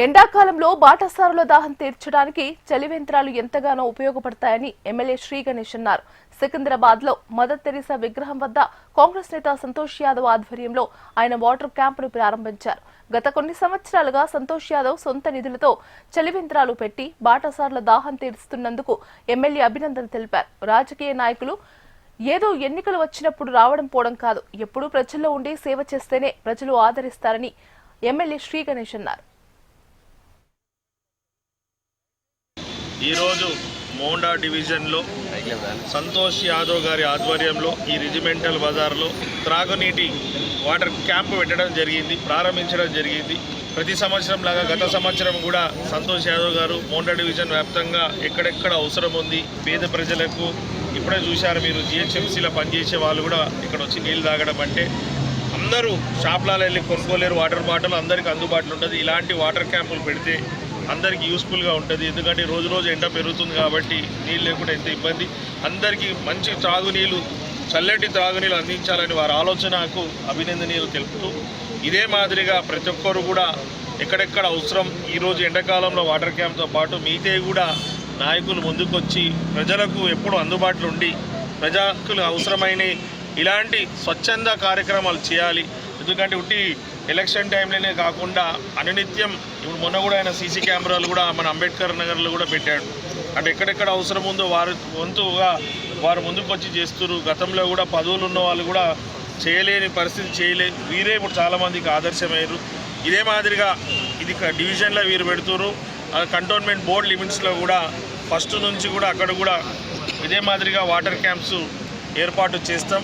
ఎండాకాలంలో బాటసారుల దాహం తీర్చడానికి చలివేంద్రాలు ఎంతగానో ఉపయోగపడతాయని ఎమ్మెల్యే శ్రీ గణేష్ అన్నారు. సికింద్రాబాద్ లో మదర్ తెరీసా విగ్రహం వద్ద కాంగ్రెస్ నేత సంతోష్ యాదవ్ ఆధ్వర్యంలో ఆయన వాటర్ క్యాంపును ప్రారంభించారు. గత కొన్ని సంవత్సరాలుగా సంతోష్ యాదవ్ సొంత నిధులతో చలివేంద్రాలు పెట్టి బాటసారుల దాహం తీరుస్తున్నందుకు ఎమ్మెల్యే అభినందన తెలిపారు. రాజకీయ నాయకులు ఏదో ఎన్నికలు వచ్చినప్పుడు రావడం పోవడం కాదు, ఎప్పుడూ ప్రజల్లో ఉండి సేవ చేస్తేనే ప్రజలు ఆదరిస్తారని ఎమ్మెల్యే శ్రీ గణేష్ అన్నారు. ఈరోజు మోండా డివిజన్లో సంతోష్ యాదవ్ గారి ఆధ్వర్యంలో ఈ రెజిమెంటల్ బజార్లో త్రాగునీటి వాటర్ క్యాంపు పెట్టడం జరిగింది, ప్రారంభించడం జరిగింది. ప్రతి సంవత్సరం లాగా గత సంవత్సరం కూడా సంతోష్ యాదవ్ గారు మోండా డివిజన్ వ్యాప్తంగా ఎక్కడెక్కడ అవసరం ఉంది పేద ప్రజలకు, ఇప్పుడే చూశారు మీరు జిహెచ్ఎంసీలో పనిచేసే వాళ్ళు కూడా ఇక్కడ వచ్చి నీళ్ళు తాగడం అంటే అందరూ షాప్లలో వెళ్ళి కొనుక్కోలేరు. వాటర్ బాటిల్ అందరికీ అందుబాటులో ఉంటుంది. ఇలాంటి వాటర్ క్యాంపులు పెడితే అందరికీ యూస్ఫుల్గా ఉంటుంది. ఎందుకంటే రోజు రోజు ఎండ పెరుగుతుంది కాబట్టి నీళ్ళు లేకుండా ఎంత ఇబ్బంది. అందరికీ మంచి త్రాగునీళ్ళు, చల్లటి త్రాగునీళ్ళు అందించాలని వారి ఆలోచనకు అభినందనీయులు తెలుపుతూ ఇదే మాదిరిగా ప్రతి ఒక్కరు కూడా ఎక్కడెక్కడ అవసరం ఈరోజు ఎండాకాలంలో వాటర్ క్యాంప్తో పాటు మిగతా కూడా నాయకులు ముందుకొచ్చి ప్రజలకు ఎప్పుడు అందుబాటులో ఉండి ప్రజలకు అవసరమైన ఇలాంటి స్వచ్ఛంద కార్యక్రమాలు చేయాలి. ఎందుకంటే ఉట్టి ఎలక్షన్ టైంలోనే కాకుండా అనునిత్యం ఇప్పుడు మొన్న కూడా ఆయన సీసీ కెమెరాలు కూడా మన అంబేద్కర్ నగర్లో కూడా పెట్టాడు. అంటే ఎక్కడెక్కడ అవసరం ఉందో వారి వంతుగా వారు ముందుకు వచ్చి చేస్తున్నారు. గతంలో కూడా పదవులు ఉన్న వాళ్ళు కూడా చేయలేని పరిస్థితి వీరే ఇప్పుడు చాలామందికి ఆదర్శమయ్యారు. ఇదే మాదిరిగా ఇది డివిజన్లో వీరు పెడుతున్నారు. కంటోన్మెంట్ బోర్డు లిమిట్స్లో కూడా ఫస్ట్ నుంచి కూడా అక్కడ కూడా ఇదే మాదిరిగా వాటర్ క్యాంప్స్ ఏర్పాటు చేస్తాం.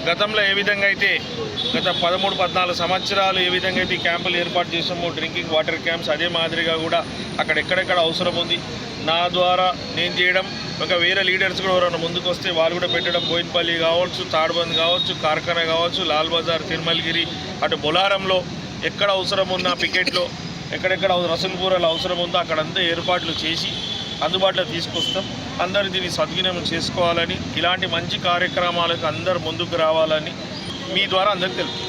గతంలో ఏ విధంగా అయితే గత 13-14 సంవత్సరాలు ఏ విధంగా అయితే క్యాంపులు ఏర్పాటు చేసామో డ్రింకింగ్ వాటర్ క్యాంప్స్, అదే మాదిరిగా కూడా అక్కడ ఎక్కడెక్కడ అవసరం ఉంది నా ద్వారా నేను చేయడం, ఒక వేరే లీడర్స్ కూడా ఎవరైనా ముందుకు వస్తే వాళ్ళు కూడా పెట్టడం. బోయిన్పల్లి కావచ్చు, తాడ్బంద్ కావచ్చు, కార్ఖానా కావచ్చు, లాల్ బజార్, తిరుమలగిరి, అటు బొలారంలో ఎక్కడ అవసరం ఉన్న పికెట్లో ఎక్కడెక్కడ రసూల్పూర్లో అవసరం ఉందో అక్కడంతా ఏర్పాట్లు చేసి అందుబాటులో తీసుకొస్తాం. అందరూ దీన్ని సద్వినియోగం చేసుకోవాలని, ఇలాంటి మంచి కార్యక్రమాలకు అందరూ ముందుకు రావాలని మీ ద్వారా అందరికీ తెలుపు.